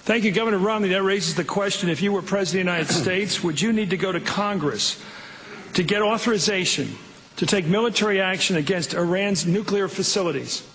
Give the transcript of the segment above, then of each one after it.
Thank you, Governor Romney. That raises the question, if you were President of the United States, would you need to go to Congress to get authorization to take military action against Iran's nuclear facilities?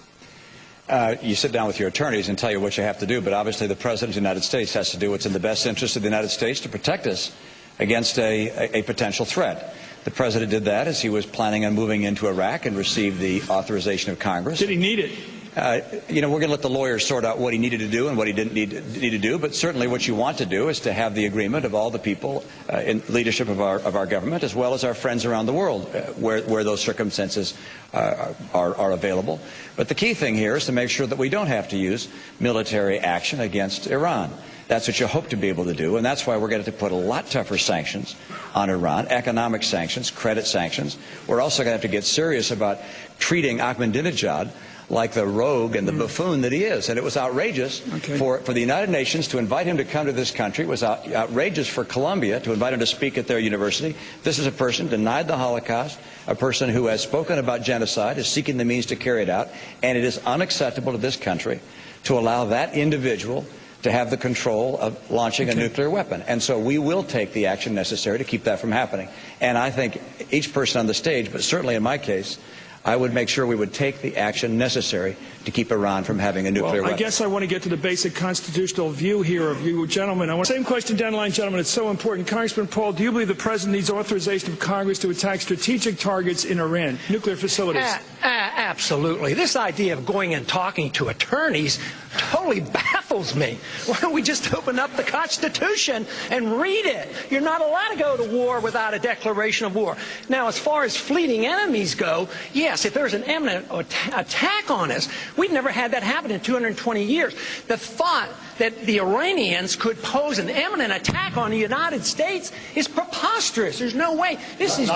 You sit down with your attorneys and tell you what you have to do, but obviously the President of the United States has to do what's in the best interest of the United States to protect us against a potential threat. The President did that as he was planning on moving into Iraq and received the authorization of Congress. Did he need it? We're going to let the lawyers sort out what he needed to do and what he didn't need to do, but certainly what you want to do is to have the agreement of all the people in leadership of our government, as well as our friends around the world, where those circumstances are available. But the key thing here is to make sure that we don't have to use military action against Iran. That's what you hope to be able to do, and that's why we're going to put a lot tougher sanctions on Iran, economic sanctions, credit sanctions. We're also going to have to get serious about treating Ahmadinejad like the rogue and the buffoon that he is. And it was outrageous for the United Nations to invite him to come to this country. It was outrageous for Columbia to invite him to speak at their university. This is a person denied the Holocaust, a person who has spoken about genocide, is seeking the means to carry it out, and it is unacceptable to this country to allow that individual to have the control of launching a nuclear weapon. And so we will take the action necessary to keep that from happening. And I think each person on the stage, but certainly in my case, I would make sure we would take the action necessary to keep Iran from having a nuclear weapon. I guess I want to get to the basic constitutional view here of you gentlemen. Same question down the line, gentlemen. It's so important. Congressman Paul, do you believe the President needs authorization of Congress to attack strategic targets in Iran, nuclear facilities? Absolutely. This idea of going and talking to attorneys totally baffles me. Why don't we just open up the Constitution and read it? You're not allowed to go to war without a declaration of war. Now, as far as fleeting enemies go, yes, if there's an imminent attack on us, we've never had that happen in 220 years. The thought that the Iranians could pose an imminent attack on the United States is preposterous. There's no way. This is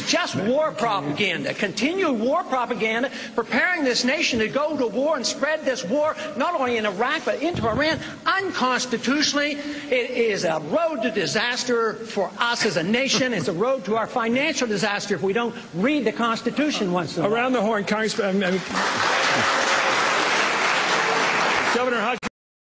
just war propaganda, continued war propaganda, preparing this nation to go to war and spread this war not only in Iraq but into Iran unconstitutionally. It is a road to disaster for us as a nation. It's a road to our financial disaster if we don't read the Constitution once in a while. Around the horn, Congressman. Governor, how